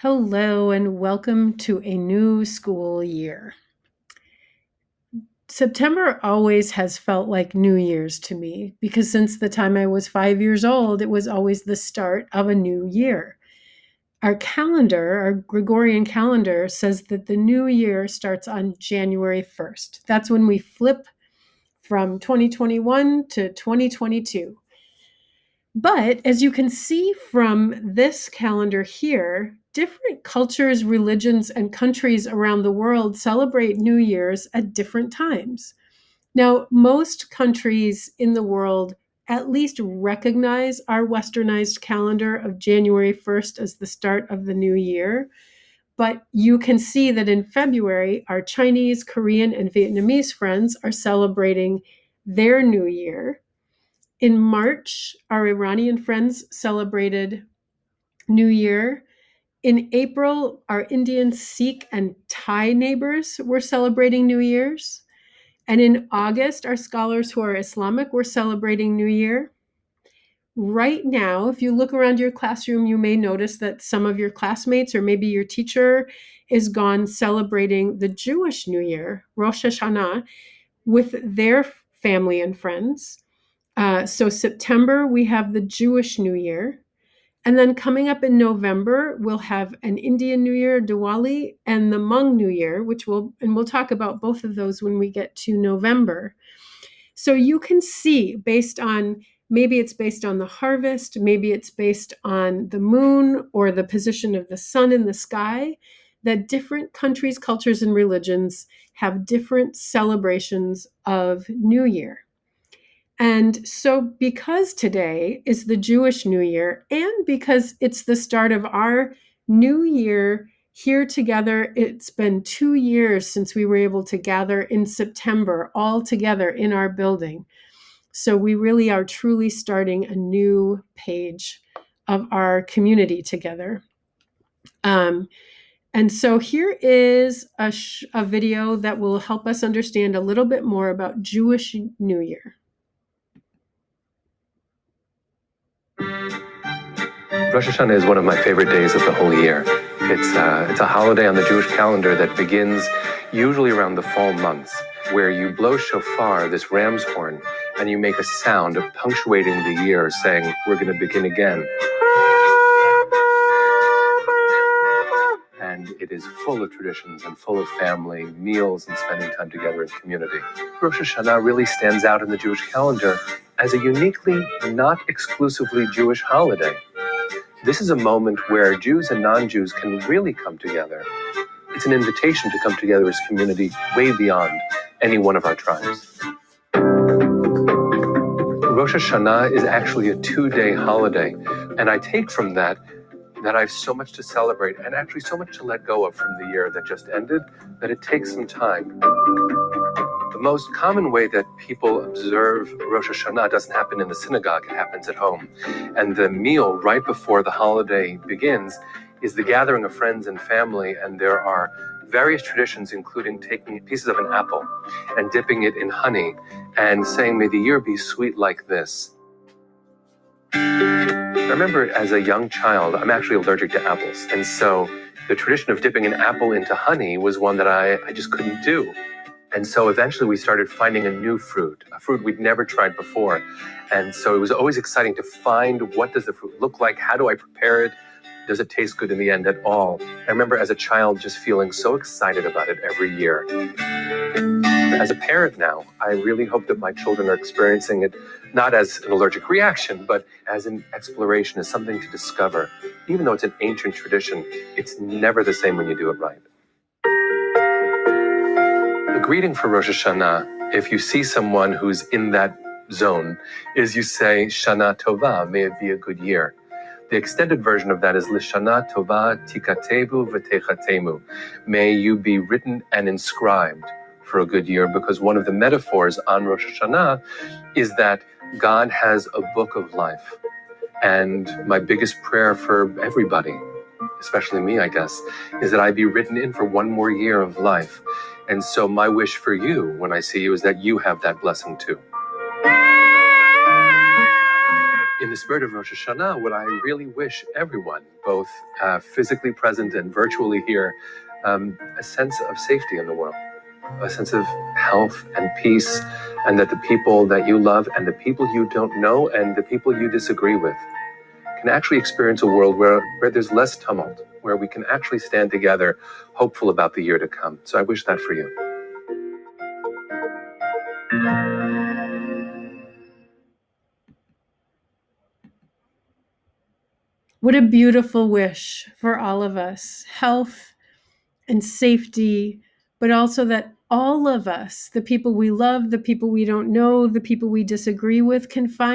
Hello and welcome to a new school year. September always has felt like New Year's to me because since the time I was 5 years old, it was always the start of a new year. Our calendar, our Gregorian calendar, says that the new year starts on January 1st. That's when we flip from 2021 to 2022. But as you can see from this calendar here, different cultures, religions, and countries around the world celebrate New Year's at different times. Now, most countries in the world at least recognize our westernized calendar of January 1st as the start of the new year. But you can see that in February, our Chinese, Korean, and Vietnamese friends are celebrating their new year. In March, our Iranian friends celebrated New Year. In April, our Indian, Sikh, and Thai neighbors were celebrating New Year's. And in August, our scholars who are Islamic were celebrating New Year. Right now, if you look around your classroom, you may notice that some of your classmates or maybe your teacher is gone celebrating the Jewish New Year, Rosh Hashanah, with their family and friends. So September, we have the Jewish New Year. And then coming up in November, we'll have an Indian New Year, Diwali, and the Hmong New Year, we'll talk about both of those when we get to November. So you can see maybe it's based on the harvest, maybe it's based on the moon or the position of the sun in the sky, that different countries, cultures, and religions have different celebrations of New Year. And so, because today is the Jewish New Year, and because it's the start of our new year here together, it's been 2 years since we were able to gather in September all together in our building. So, we really are truly starting a new page of our community together. And so, here is a video that will help us understand a little bit more about Jewish New Year. Rosh Hashanah is one of my favorite days of the whole year. It's a holiday on the Jewish calendar that begins usually around the fall months, where you blow shofar, this ram's horn, and you make a sound of punctuating the year, saying, "We're going to begin again." And it is full of traditions and full of family, meals, and spending time together in community. Rosh Hashanah really stands out in the Jewish calendar as a uniquely, not exclusively Jewish holiday. This is a moment where Jews and non-Jews can really come together. It's an invitation to come together as community way beyond any one of our tribes. Rosh Hashanah is actually a 2-day holiday, and I take from that I have so much to celebrate and actually so much to let go of from the year that just ended, that it takes some time. The most common way that people observe Rosh Hashanah doesn't happen in the synagogue, it happens at home. And the meal right before the holiday begins is the gathering of friends and family, and there are various traditions, including taking pieces of an apple and dipping it in honey and saying, "May the year be sweet like this." I remember as a young child, I'm actually allergic to apples. And so the tradition of dipping an apple into honey was one that I just couldn't do. And so eventually we started finding a new fruit, a fruit we'd never tried before. And so it was always exciting to find, what does the fruit look like? How do I prepare it? Does it taste good in the end at all? I remember as a child just feeling so excited about it every year. As a parent now, I really hope that my children are experiencing it not as an allergic reaction, but as an exploration, as something to discover. Even though it's an ancient tradition, it's never the same when you do it right. The greeting for Rosh Hashanah, if you see someone who's in that zone, is you say, "Shana Tova," may it be a good year. The extended version of that is L'Shana Tova Tikatevu V'Techatemu. May you be written and inscribed for a good year, because one of the metaphors on Rosh Hashanah is that God has a book of life. And my biggest prayer for everybody, especially me, I guess, is that I be written in for one more year of life. And so my wish for you when I see you is that you have that blessing too. In the spirit of Rosh Hashanah, what I really wish everyone, both physically present and virtually here, a sense of safety in the world, a sense of health and peace, and that the people that you love and the people you don't know and the people you disagree with can actually experience a world where there's less tumult, where we can actually stand together, hopeful about the year to come. So I wish that for you. What a beautiful wish for all of us. Health and safety, but also that all of us, the people we love, the people we don't know, the people we disagree with, can find